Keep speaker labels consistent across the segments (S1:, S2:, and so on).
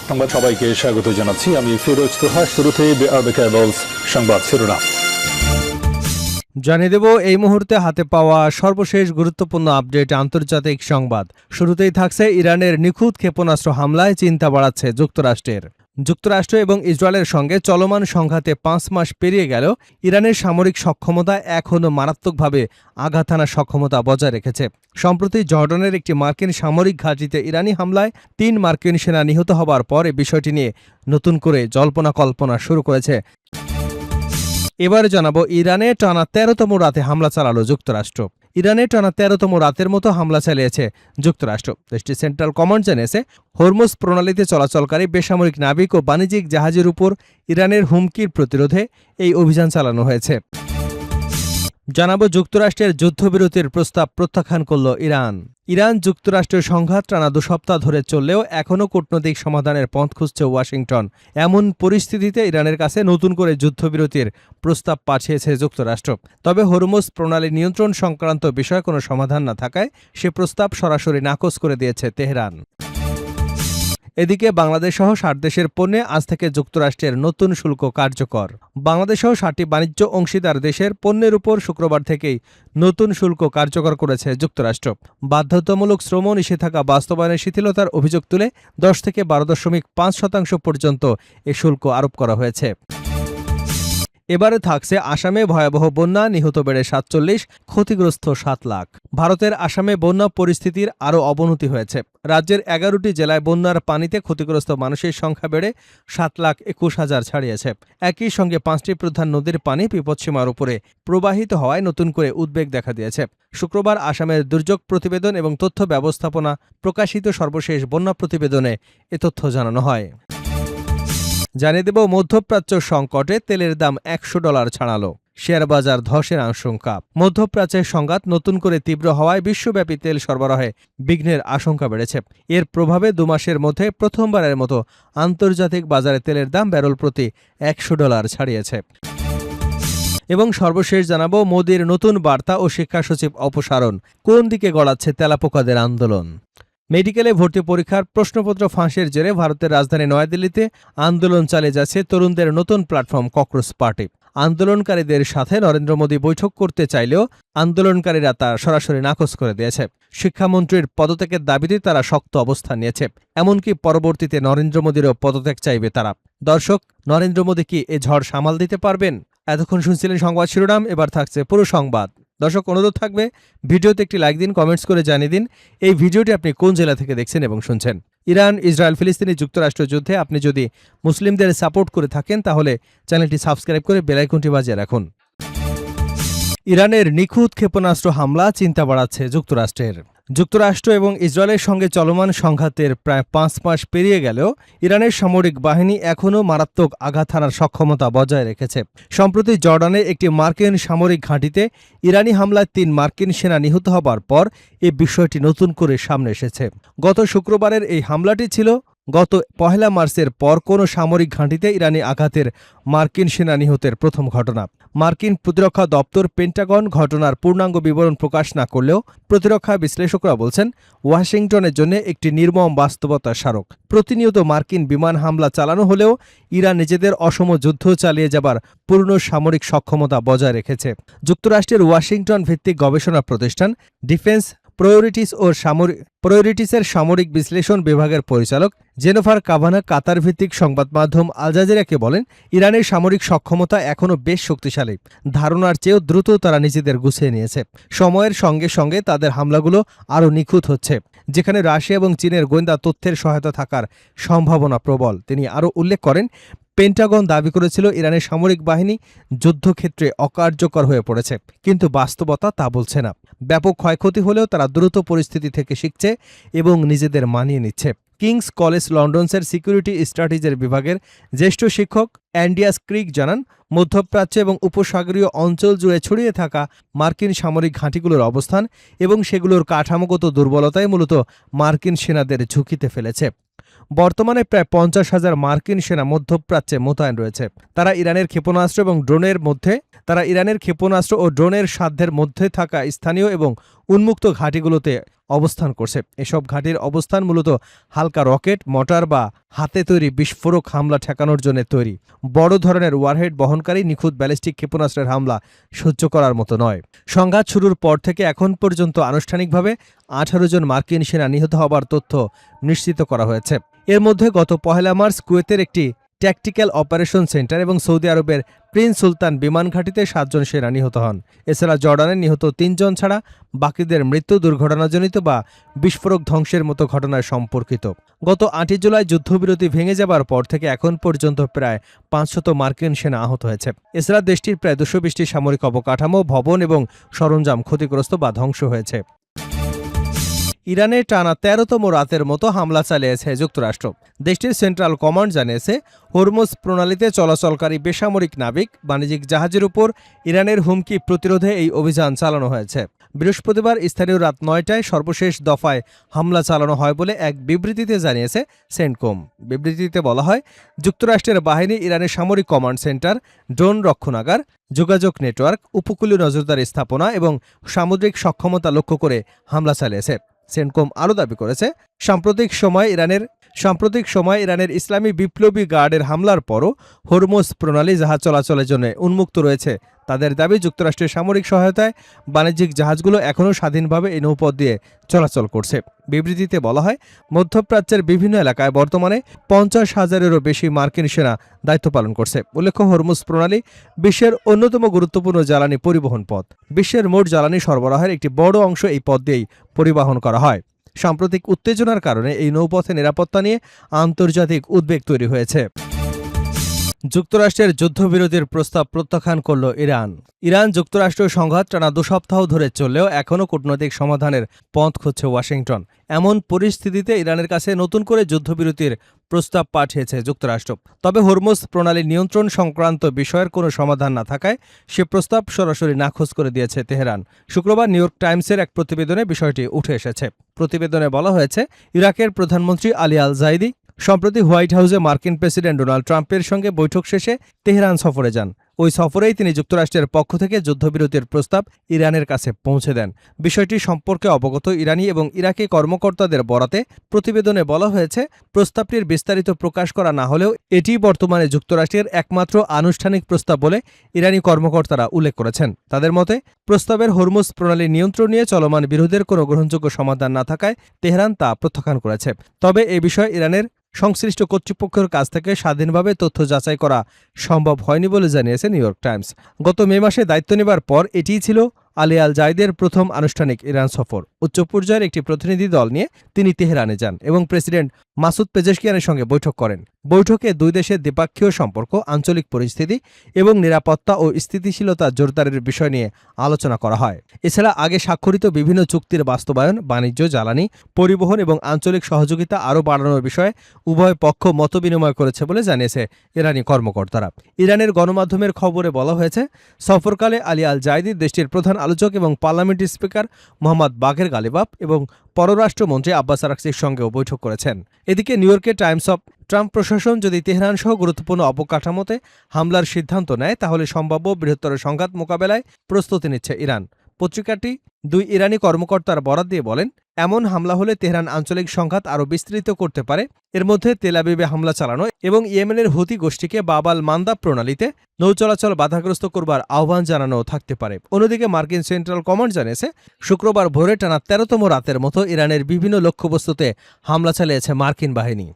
S1: সংবাদ সবাইকে স্বাগত জানাচ্ছি। আমি ফিরোজ তোহা। শুরুতেই সংবাদ শিরোনাম
S2: জানিয়ে দেব এই মুহূর্তে হাতে পাওয়া সর্বশেষ গুরুত্বপূর্ণ আপডেট আন্তর্জাতিক সংবাদ। শুরুতেই থাকছে ইরানের নিখুঁত ক্ষেপণাস্ত্র হামলায় চিন্তা বাড়াচ্ছে যুক্তরাষ্ট্রের। যুক্তরাষ্ট্র এবং ইসরায়েলের সঙ্গে চলমান সংঘাতে ৫ মাস পেরিয়ে গেল, ইরানের সামরিক সক্ষমতা এখনও মারাত্মকভাবে আঘাত হানার সক্ষমতা বজায় রেখেছে। সম্প্রতি জর্ডানের একটি মার্কিন সামরিক ঘাঁটিতে ইরানি হামলায় ৩ মার্কিন সেনা নিহত হবার পর এই বিষয়টি নিয়ে নতুন করে জল্পনা কল্পনা শুরু করেছে। এবারে জানাবো ইরানে টানা ১৩তম রাতে হামলা চালালো যুক্তরাষ্ট্র। ইরানে টানা ১৩তম রাতের মতো হামলা চালিয়েছে যুক্তরাষ্ট্র। দেশটির সেন্ট্রাল কমান্ড জানিয়েছে, হরমুজ প্রণালীতে চলাচলকারী বেসামরিক নাবিক ও বাণিজ্যিক জাহাজের উপর ইরানের হুমকির প্রতিরোধে এই অভিযান চালানো হয়েছে। জানাবো যুক্তরাষ্ট্রের যুদ্ধবিরতির প্রস্তাব প্রত্যাখ্যান করল ইরান। ইরান যুক্তরাষ্ট্রের সংঘাত টানা ২ সপ্তাহ ধরে চললেও এখনও কূটনৈতিক সমাধানের পথ খুঁজছে ওয়াশিংটন। এমন পরিস্থিতিতে ইরানের কাছে নতুন করে যুদ্ধবিরতির প্রস্তাব পাঠিয়েছে যুক্তরাষ্ট্র। তবে হরমুজ প্রণালী নিয়ন্ত্রণ সংক্রান্ত বিষয়ে কোনো সমাধান না থাকায় সে প্রস্তাব সরাসরি নাকচ করে দিয়েছে তেহরান। এদিকে বাংলাদেশসহ ৬০ দেশের পণ্যে আজ থেকে যুক্তরাষ্ট্রের নতুন শুল্ক কার্যকর। বাংলাদেশসহ ৬০টি বাণিজ্য অংশীদার দেশের পণ্যের উপর শুক্রবার থেকেই নতুন শুল্ক কার্যকর করেছে যুক্তরাষ্ট্র। বাধ্যতামূলক শ্রম নিষেধাজ্ঞা বাস্তবায়নের শিথিলতার অভিযোগ তুলে ১০ থেকে ১২.৫% পর্যন্ত এ শুল্ক আরোপ করা হয়েছে। এবারে থাকছে আসামে ভয়াবহ বন্যা, নিহত বেড়ে ৪৭, ক্ষতিগ্রস্ত ৭ লাখ। ভারতের আসামে বন্যা পরিস্থিতির আরও অবনতি হয়েছে। রাজ্যের ১১টি জেলায় বন্যার পানিতে ক্ষতিগ্রস্ত মানুষের সংখ্যা বেড়ে ৭,২১,০০০ ছাড়িয়েছে। একই সঙ্গে ৫টি প্রধান নদীর পানি বিপদসীমার উপরে প্রবাহিত হওয়ায় নতুন করে উদ্বেগ দেখা দিয়েছে। শুক্রবার আসামের দুর্যোগ প্রতিবেদন এবং তথ্য ব্যবস্থাপনা প্রকাশিত সর্বশেষ বন্যা প্রতিবেদনে এ তথ্য জানানো হয়। জানিয়ে দেব মধ্যপ্রাচ্য সংকটে তেলের দাম $১০০ ছাড়ালো, শেয়ার বাজার ধসের আশঙ্কা। মধ্যপ্রাচ্যের সংঘাত নতুন করে তীব্র হওয়ায় বিশ্বব্যাপী তেল সরবরাহে বিঘ্নের আশঙ্কা বেড়েছে। এর প্রভাবে ২ মাসের মধ্যে প্রথমবারের মতো আন্তর্জাতিক বাজারে তেলের দাম ব্যারেল প্রতি $১০০ ছাড়িয়েছে। এবং সর্বশেষ জানাবো মোদির নতুন বার্তা ও শিক্ষা সচিব অপসারণ, কোন দিকে গড়াচ্ছে তেলাপোকাদের আন্দোলন। মেডিকেলে ভর্তি পরীক্ষার প্রশ্নপত্র ফাঁসের জেরে ভারতের রাজধানী নয়াদিল্লিতে আন্দোলন চালিয়ে যাচ্ছে তরুণদের নতুন প্ল্যাটফর্ম ককরোচ পার্টি। আন্দোলনকারীদের সাথে নরেন্দ্র মোদী বৈঠক করতে চাইলেও আন্দোলনকারীরা তা সরাসরি নাকচ করে দিয়েছে। শিক্ষামন্ত্রীর পদত্যাগের দাবিতে তারা শক্ত অবস্থান নিয়েছে। এমনকি পরবর্তীতে নরেন্দ্র মোদীরও পদত্যাগ চাইবে তারা। দর্শক, নরেন্দ্র মোদী কি এ ঝড় সামাল দিতে পারবেন? এতক্ষণ শুনছিলেন সংবাদ শিরোনাম, এবার থাকছে পুরো সংবাদ। দর্শক, অনুরোধ থাকবে ভিডিওতে একটি লাইক দিন, কমেন্টস করে জানিয়ে দিন এই ভিডিওটি আপনি কোন জেলা থেকে দেখছেন এবং শুনছেন। ইরান, ইসরায়েল, ফিলিস্তিনি যুক্তরাষ্ট্র যুদ্ধে আপনি যদি মুসলিমদের সাপোর্ট করে থাকেন তাহলে চ্যানেলটি সাবস্ক্রাইব করে বেল আইকনটি বাজিয়ে রাখুন। ইরানের নিখুঁত ক্ষেপণাস্ত্র হামলা চিন্তা বাড়াচ্ছে যুক্তরাষ্ট্রের। যুক্তরাষ্ট্র এবং ইসরায়েলের সঙ্গে চলমান সংঘাতের প্রায় ৫ মাস পেরিয়ে গেলেও ইরানের সামরিক বাহিনী এখনও মারাত্মক আঘাত হানার সক্ষমতা বজায় রেখেছে। সম্প্রতি জর্ডানে একটি মার্কিন সামরিক ঘাঁটিতে ইরানি হামলায় ৩ মার্কিন সেনা নিহত হবার পর এ বিষয়টি নতুন করে সামনে এসেছে। গত শুক্রবারের এই হামলাটি ছিল গত ১ মার্চের পর কোনো সামরিক ঘাঁটিতে ইরানি আঘাতের মার্কিন সেনা নিহতের প্রথম ঘটনা। মার্কিন প্রতিরক্ষা দপ্তর পেন্টাগন ঘটনার পূর্ণাঙ্গ বিবরণ প্রকাশ না করলেও প্রতিরক্ষা বিশ্লেষকরা বলছেন ওয়াশিংটনের জন্য একটি নির্মম বাস্তবতার স্মারক। প্রতিনিয়ত মার্কিন বিমান হামলা চালানো হলেও ইরান নিজেদের অসম যুদ্ধ চালিয়ে যাবার পূর্ণ সামরিক সক্ষমতা বজায় রেখেছে। যুক্তরাষ্ট্রের ওয়াশিংটন ভিত্তিক গবেষণা প্রতিষ্ঠান ডিফেন্স প্রায়োরিটিসের সামরিক বিশ্লেষণ বিভাগের পরিচালক জেনিফার কাভানা কাতার ভিত্তিক সংবাদ মাধ্যম আল জাজিরাকে বলেন, ইরানের সামরিক সক্ষমতা এখনও বেশ শক্তিশালী। ধারণার চেয়েও দ্রুত তারা নিজেদের গুছিয়ে নিয়েছে। সময়ের সঙ্গে সঙ্গে তাদের হামলাগুলো আরও নিখুঁত হচ্ছে, যেখানে রাশিয়া এবং চীনের গোয়েন্দা তথ্যের সহায়তা থাকার সম্ভাবনা প্রবল। তিনি আরও উল্লেখ করেন, পেন্টাগন দাবি করেছিল ইরানের সামরিক বাহিনী যুদ্ধক্ষেত্রে অকার্যকর হয়ে পড়েছে, কিন্তু বাস্তবতা তা বলছে না। ব্যাপক ক্ষয়ক্ষতি হলেও তারা দ্রুত পরিস্থিতি থেকে শিখছে এবং নিজেদের মানিয়ে নিচ্ছে। কিংস কলেজ লন্ডনসের সিকিউরিটি স্ট্র্যাটেজির বিভাগের জ্যেষ্ঠ শিক্ষক অ্যান্ডিয়াস ক্রিক জানান, মধ্যপ্রাচ্য এবং উপসাগরীয় অঞ্চল জুড়ে ছড়িয়ে থাকা মার্কিন সামরিক ঘাঁটিগুলোর অবস্থান এবং সেগুলোর কাঠামোগত দুর্বলতাই মূলত মার্কিন সেনাদের ঝুঁকিতে ফেলেছে। বর্তমানে প্রায় ৫০,০০০ মার্কিন সেনা মধ্যপ্রাচ্যে মোতায়েন রয়েছে। তারা ইরানের ক্ষেপণাস্ত্র ও ড্রোনের সাধ্যের মধ্যে থাকা স্থানীয় এবং উন্মুক্ত ঘাঁটিগুলোতে অবস্থান করছে। এসব ঘাঁটির অবস্থান মূলত হালকা রকেট, মর্টার বা হাতে তৈরি বিস্ফোরক হামলা ঠেকানোর জন্য তৈরি। বড় ধরনের ওয়ারহেড বহনকারী নিখুঁত ব্যালিস্টিক ক্ষেপণাস্ত্রের হামলা সহ্য করার মতো নয়। সংঘাত শুরুর পর থেকে এখন পর্যন্ত আনুষ্ঠানিকভাবে 18 জন মার্কিন সেনা নিহত হবার তথ্য নিশ্চিত করা হয়েছে। এর মধ্যে গত 1 মার্চ কুয়েতের একটি ট্যাকটিক্যাল অপারেশন সেন্টার এবং সৌদি আরবের প্রিন্স সুলতান বিমান ঘাঁটিতে 7 জন সেনা নিহত হন। এছাড়া জর্ডানের নিহত 3 জন ছাড়া বাকিদের মৃত্যু দুর্ঘটনাজনিত বা বিস্ফোরক ধ্বংসের মতো ঘটনায় সম্পর্কিত। গত 8 জুলাই যুদ্ধবিরতি ভেঙে যাবার পর থেকে এখন পর্যন্ত প্রায় 500 মার্কিন সেনা আহত হয়েছে। এছাড়া দেশটির প্রায় 220টি সামরিক অবকাঠামো, ভবন এবং সরঞ্জাম ক্ষতিগ্রস্ত বা ধ্বংস হয়েছে। ইরানে টানা 13তম রাতের মতো হামলা চালিয়েছে যুক্তরাষ্ট্র। দেশটির সেন্ট্রাল কমান্ড জানিয়েছে, হরমুজ প্রণালীতে চলাচলকারী বেসামরিক নাবিক বাণিজ্যিক জাহাজের উপর ইরানের হুমকি প্রতিরোধে এই অভিযান চালানো হয়েছে। বৃহস্পতিবার স্থানীয় রাত 9টায় সর্বশেষ দফায় হামলা চালানো হয় বলে এক বিবৃতিতে জানিয়েছে সেন্টকম। বিবৃতিতে বলা হয়, যুক্তরাষ্ট্রের বাহিনী ইরানের সামরিক কমান্ড সেন্টার, ড্রোন রক্ষণাগার, যোগাযোগ নেটওয়ার্ক, উপকূলীয় নজরদারি স্থাপনা এবং সামুদ্রিক সক্ষমতা লক্ষ্য করে হামলা চালিয়েছে। সেন্টকম আরও দাবি করেছে, সাম্প্রতিক সময় ইরানের ইসলামী বিপ্লবী গার্ডের হামলার পরও হরমুজ প্রণালী জাহাজ চলাচলের জন্য উন্মুক্ত রয়েছে। তাদের দাবি, যুক্তরাষ্ট্রের সামরিক সহায়তায় বাণিজ্যিক জাহাজগুলো এখনও স্বাধীনভাবে এই নৌপথ দিয়ে চলাচল করছে। বিবৃতিতে বলা হয়, মধ্যপ্রাচ্যের বিভিন্ন এলাকায় বর্তমানে 50,000-এরও বেশি মার্কিন সেনা দায়িত্ব পালন করছে। উল্লেখ্য, হরমুজ প্রণালী বিশ্বের অন্যতম গুরুত্বপূর্ণ জ্বালানি পরিবহন পথ। বিশ্বের মোট জ্বালানি সরবরাহের একটি বড় অংশ এই পথ দিয়েই পরিবহন করা হয়। সাম্প্রতিক উত্তেজনার কারণে এই নৌপথে নিরাপত্তা নিয়ে আন্তর্জাতিক উদ্বেগ তৈরি হয়েছে। যুক্তরাষ্ট্রের যুদ্ধবিরতির প্রস্তাব প্রত্যাখ্যান করল ইরান। ইরান যুক্তরাষ্ট্র সংঘাত টানা 2 সপ্তাহ ধরে চললেও এখনও কূটনৈতিক সমাধানের পথ খুঁজছে ওয়াশিংটন। এমন পরিস্থিতিতে ইরানের কাছে নতুন করে যুদ্ধবিরতির প্রস্তাব পাঠিয়েছে যুক্তরাষ্ট্র। তবে হরমুজ প্রণালী নিয়ন্ত্রণ সংক্রান্ত বিষয়ের কোনো সমাধান না থাকায় সে প্রস্তাব সরাসরি নাকচ করে দিয়েছে তেহরান। শুক্রবার নিউ ইয়র্ক টাইমসের এক প্রতিবেদনে বিষয়টি উঠে এসেছে। প্রতিবেদনে বলা হয়েছে, ইরাকের প্রধানমন্ত্রী আলী আল জাইদি সম্প্রতি হোয়াইট হাউসে মার্কিন প্রেসিডেন্ট ডোনাল্ড ট্রাম্পের সঙ্গে বৈঠক শেষে তেহরান সফরে যান। ওই সফরেই তিনি যুক্তরাষ্ট্রের পক্ষ থেকে যুদ্ধবিরতির প্রস্তাব ইরানের কাছে পৌঁছে দেন। বিষয়টি সম্পর্কে অবগত ইরানি এবং ইরাকি কর্মকর্তাদের বরাতে প্রতিবেদনে বলা হয়েছে, প্রস্তাবটির বিস্তারিত প্রকাশ করা না হলেও এটি বর্তমানে যুক্তরাষ্ট্রের একমাত্র আনুষ্ঠানিক প্রস্তাব বলে ইরানি কর্মকর্তারা উল্লেখ করেছেন। তাদের মতে, প্রস্তাবের হরমুজ প্রণালী নিয়ন্ত্রণ নিয়ে চলমান বিরোধের কোনো গ্রহণযোগ্য সমাধান না থাকায় তেহরান তা প্রত্যাখ্যান করেছে। তবে এ বিষয়ে ইরানের সংশ্লিষ্ট কর্তৃপক্ষের কাছ থেকে স্বাধীনভাবে তথ্য যাচাই করা সম্ভব হয়নি বলে জানিয়েছে নিউ ইয়র্ক টাইমস। গত মে মাসে দায়িত্ব নেবার পর এটিই ছিল আলী আল জাইদের প্রথম আনুষ্ঠানিক ইরান সফর। উচ্চ পর্যায়ের একটি প্রতিনিধি দল নিয়ে তিনি তেহরানে যান এবং প্রেসিডেন্ট মাসুদ পেজেশকিয়ানের সঙ্গে বৈঠক করেন। বৈঠকে দুই দেশের দ্বিপাক্ষীয় সম্পর্ক, আঞ্চলিক পরিস্থিতি এবং নিরাপত্তা ও স্থিতিশীলতা জোরদারের বিষয় নিয়ে আলোচনা করা হয়। এছাড়া আগে স্বাক্ষরিত বিভিন্ন চুক্তির বাস্তবায়ন, বাণিজ্য, জ্বালানি, পরিবহন এবং আঞ্চলিক সহযোগিতা আরও বাড়ানোর বিষয়ে উভয় পক্ষ মতবিনিময় করেছে বলে জানিয়েছে ইরানি কর্মকর্তারা। ইরানের গণমাধ্যমের খবরে বলা হয়েছে, সফরকালে আলী আল জাইদি দেশটির প্রধান আলোচক এবং পার্লামেন্টের স্পিকার মোহাম্মদ বাগের গালিবাফ এবং পররাষ্ট্রমন্ত্রী আব্বাস আরাকচির সঙ্গেও বৈঠক করেছেন। এদিকে নিউ ইয়র্কের টাইমস অফ, ট্রাম্প প্রশাসন যদি তেহরান সহ গুরুত্বপূর্ণ অবকাঠামোতে হামলার সিদ্ধান্ত নেয় তাহলে সম্ভাব্য বৃহত্তর সংঘাত মোকাবেলায় প্রস্তুতি নিচ্ছে ইরান। পত্রিকাটি 2 ইরানি কর্মকর্তার বরাত দিয়ে বলেন, এমন হামলা হলে তেহরান আঞ্চলিক সংঘাত আরও বিস্তৃত করতে পারে। এর মধ্যে তেল আবিবে হামলা চালানো এবং ইয়েমেনের হুতি গোষ্ঠীকে বাব আল মান্দাব প্রণালীতে নৌ চলাচল বাধাগ্রস্ত করবার আহ্বান জানানোও থাকতে পারে। অন্যদিকে মার্কিন সেন্ট্রাল কমান্ড জানিয়েছে, শুক্রবার ভোরে টানা 13তম রাতের মতো ইরানের বিভিন্ন লক্ষ্যবস্তুতে হামলা চালিয়েছে মার্কিন বাহিনী।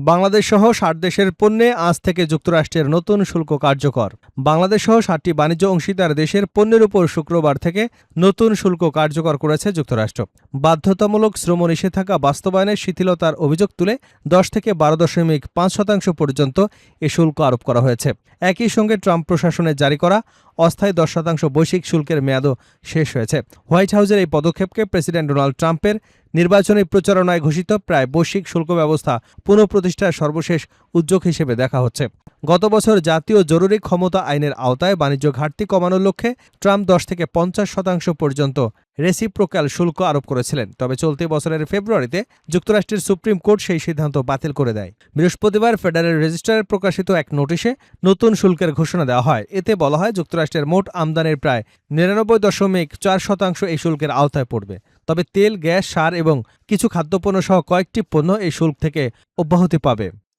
S2: বাংলাদেশ সহ 60 দেশের পণ্যে আজ থেকে যুক্তরাষ্ট্রের নতুন শুল্ক কার্যকর। বাংলাদেশ সহ 60টি বাণিজ্য অংশীদার দেশের পণ্যের উপর শুক্রবার থেকে নতুন শুল্ক কার্যকর করেছে যুক্তরাষ্ট্র। বাধ্যতামূলক শ্রম নিষেধাজ্ঞা বাস্তবায়নের শিথিলতার অভিযোগ তুলে 10 থেকে 12.5% পর্যন্ত এ শুল্ক আরোপ করা হয়েছে। একই সঙ্গে ট্রাম্প প্রশাসনের জারি করা অস্থায়ী 10% বৈশ্বিক শুল্কের মেয়াদও শেষ হয়েছে। হোয়াইট হাউসের এই পদক্ষেপকে প্রেসিডেন্ট ডোনাল্ড ট্রাম্পের নির্বাচনী প্রচারণায় ঘোষিত প্রায় বৈশ্বিক শুল্ক ব্যবস্থা পুনঃপ্রতিষ্ঠার সর্বশেষ উদ্যোগ হিসেবে দেখা হচ্ছে। গত বছর জাতীয় জরুরি ক্ষমতা আইনের আওতায় বাণিজ্য ঘাটতি কমানোর লক্ষ্যে ট্রাম্প 10 থেকে 50% পর্যন্ত রেসিপ্রোক্যাল শুল্ক আরোপ করেছিলেন। তবে চলতি বছরের ফেব্রুয়ারিতে যুক্তরাষ্ট্রের সুপ্রিম কোর্ট সেই সিদ্ধান্ত বাতিল করে দেয়। বৃহস্পতিবার ফেডারেল রেজিস্টারে প্রকাশিত এক নোটিশে নতুন শুল্কের ঘোষণা দেওয়া হয়। এতে বলা হয়, যুক্তরাষ্ট্রের মোট আমদানির প্রায় 99.4% এই শুল্কের আওতায় পড়বে। তবে তেল, গ্যাস, সার এবং কিছু খাদ্যপণ্য সহ কয়েকটি পণ্য এই শুল্ক থেকে অব্যাহতি পাবে।